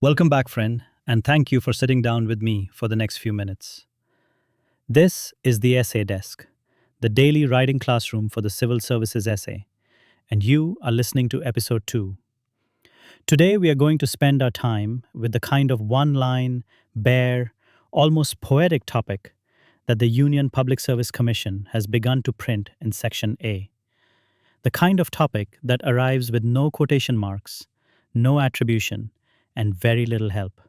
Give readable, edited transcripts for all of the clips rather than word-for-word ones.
Welcome back, friend, and thank you for sitting down with me for the next few minutes. This is the Essay Desk, the daily writing classroom for the Civil Services Essay, and you are listening to episode 2. Today, we are going to spend our time with the kind of one line, bare, almost poetic topic that the Union Public Service Commission has begun to print in Section A. The kind of topic that arrives with no quotation marks, no attribution, and very little help.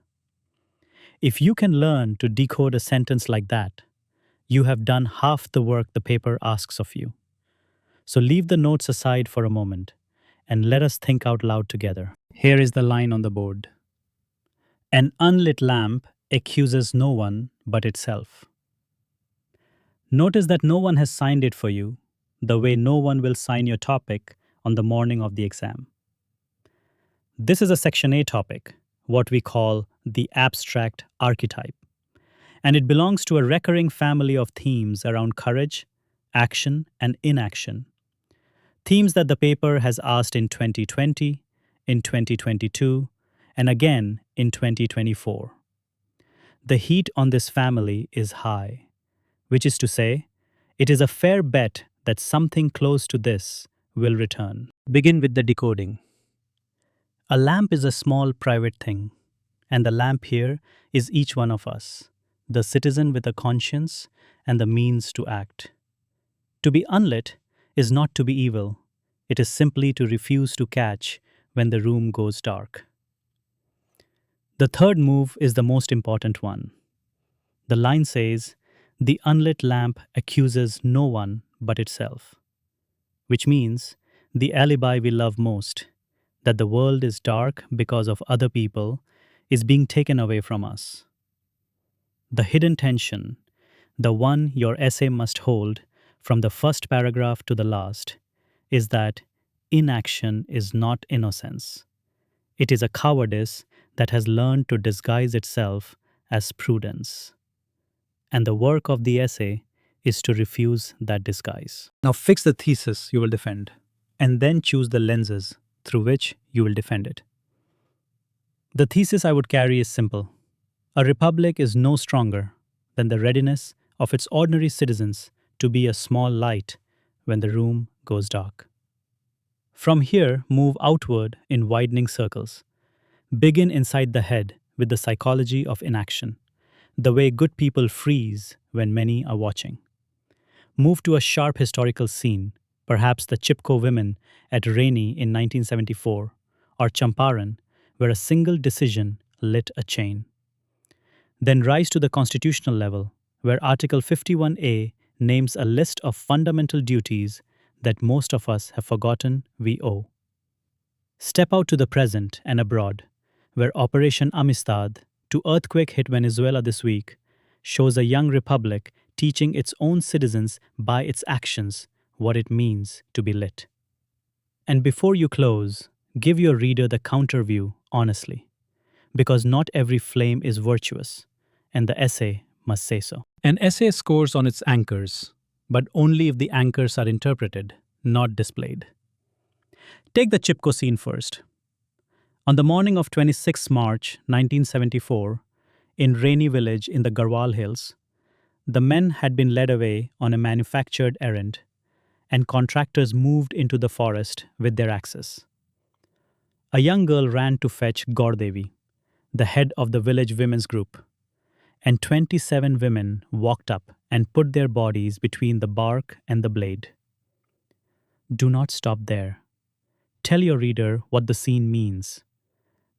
If you can learn to decode a sentence like that, you have done half the work the paper asks of you. So leave the notes aside for a moment and let us think out loud together. Here is the line on the board. An unlit lamp accuses no one but itself. Notice that no one has signed it for you, the way no one will sign your topic on the morning of the exam. This is a Section A topic, what we call the abstract archetype, and it belongs to a recurring family of themes around courage, action, and inaction. Themes that the paper has asked in 2020, in 2022, and again in 2024. The heat on this family is high, which is to say, it is a fair bet that something close to this will return. Begin with the decoding. A lamp is a small private thing, and the lamp here is each one of us, the citizen with a conscience and the means to act. To be unlit is not to be evil, it is simply to refuse to catch when the room goes dark. The third move is the most important one. The line says, "The unlit lamp accuses no one but itself," which means the alibi we love most, that the world is dark because of other people, is being taken away from us. The hidden tension, the one your essay must hold from the first paragraph to the last, is that inaction is not innocence. It is a cowardice that has learned to disguise itself as prudence. And the work of the essay is to refuse that disguise. Now fix the thesis you will defend, and then choose the lenses through which you will defend it. The thesis I would carry is simple. A republic is no stronger than the readiness of its ordinary citizens to be a small light when the room goes dark. From here, move outward in widening circles. Begin inside the head with the psychology of inaction, the way good people freeze when many are watching. Move to a sharp historical scene, perhaps the Chipko women at Rainey in 1974, or Champaran, where a single decision lit a chain. Then rise to the constitutional level, where Article 51A names a list of fundamental duties that most of us have forgotten we owe. Step out to the present and abroad, where Operation Amistad, to earthquake hit Venezuela this week, shows a young republic teaching its own citizens by its actions what it means to be lit. And before you close, give your reader the counter view honestly, because not every flame is virtuous, and the essay must say so. An essay scores on its anchors, but only if the anchors are interpreted, not displayed. Take the Chipko scene first. On the morning of 26 March 1974, in Rainy Village in the Garhwal Hills, the men had been led away on a manufactured errand, and contractors moved into the forest with their axes. A young girl ran to fetch Gaurdevi, the head of the village women's group, and 27 women walked up and put their bodies between the bark and the blade. Do not stop there. Tell your reader what the scene means,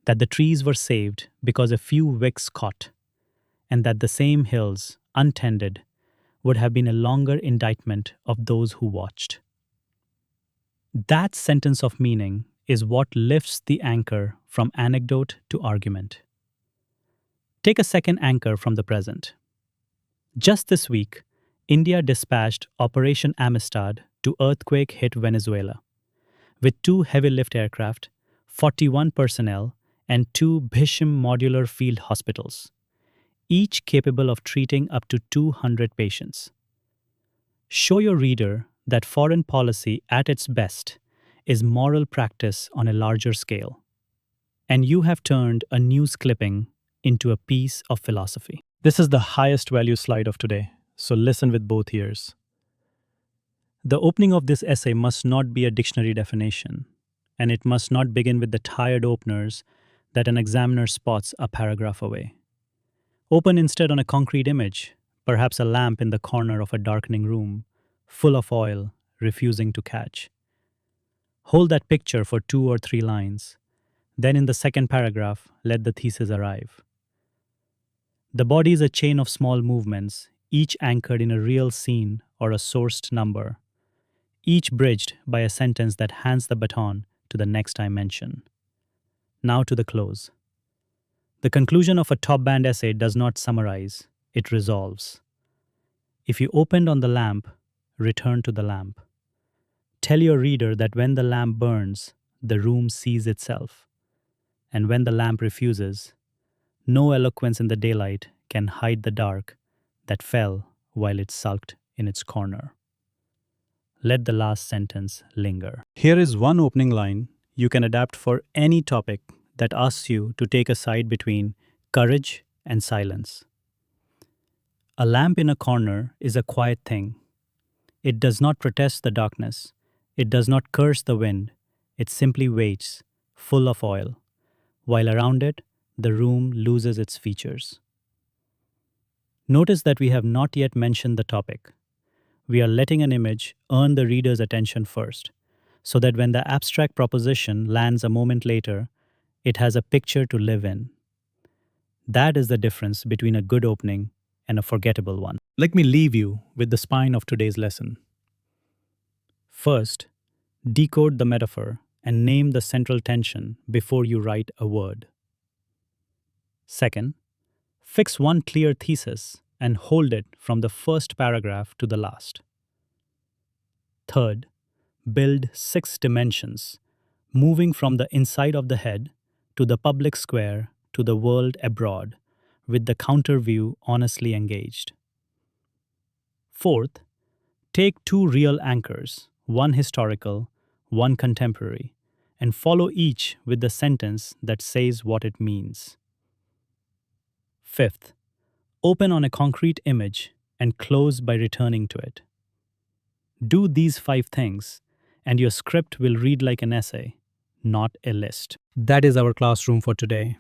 that the trees were saved because a few wicks caught, and that the same hills, untended, would have been a longer indictment of those who watched. That sentence of meaning is what lifts the anchor from anecdote to argument. Take a second anchor from the present. Just this week, India dispatched Operation Amistad to earthquake-hit Venezuela, with 2 heavy-lift aircraft, 41 personnel, and 2 Bhisham modular field hospitals, each capable of treating up to 200 patients. Show your reader that foreign policy at its best is moral practice on a larger scale. and you have turned a news clipping into a piece of philosophy. This is the highest value slide of today, so listen with both ears. The opening of this essay must not be a dictionary definition, and it must not begin with the tired openers that an examiner spots a paragraph away. Open instead on a concrete image, perhaps a lamp in the corner of a darkening room, full of oil, refusing to catch. Hold that picture for 2 or 3 lines. Then, in the second paragraph, let the thesis arrive. The body is a chain of small movements, each anchored in a real scene or a sourced number, each bridged by a sentence that hands the baton to the next dimension. Now to the close. The conclusion of a top band essay does not summarize, it resolves. If you opened on the lamp, return to the lamp. Tell your reader that when the lamp burns, the room sees itself. And when the lamp refuses, no eloquence in the daylight can hide the dark that fell while it sulked in its corner. Let the last sentence linger. Here is one opening line you can adapt for any topic that asks you to take a side between courage and silence. A lamp in a corner is a quiet thing. It does not protest the darkness. It does not curse the wind. It simply waits, full of oil, while around it, the room loses its features. Notice that we have not yet mentioned the topic. We are letting an image earn the reader's attention first, so that when the abstract proposition lands a moment later, it has a picture to live in. That is the difference between a good opening and a forgettable one. Let me leave you with the spine of today's lesson. First, decode the metaphor and name the central tension before you write a word. Second, fix one clear thesis and hold it from the first paragraph to the last. Third, build 6 dimensions, moving from the inside of the head to the public square to the world abroad, with the counter view honestly engaged. Fourth, take 2 real anchors, one historical, one contemporary, and follow each with the sentence that says what it means. Fifth, open on a concrete image and close by returning to it. Do these 5 things, and your script will read like an essay, not a list. That is our classroom for today.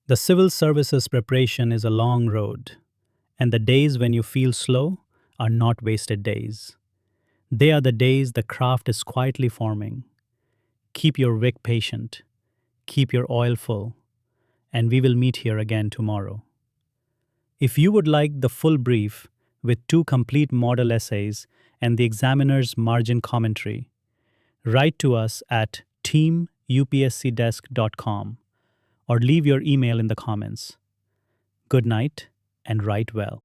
The civil services preparation is a long road, and the days when you feel slow are not wasted days. They are the days the craft is quietly forming. Keep your wick patient, keep your oil full, and we will meet here again tomorrow. If you would like the full brief with 2 complete model essays and the examiner's margin commentary, write to us at team@upscdesk.com or leave your email in the comments. Good night and write well.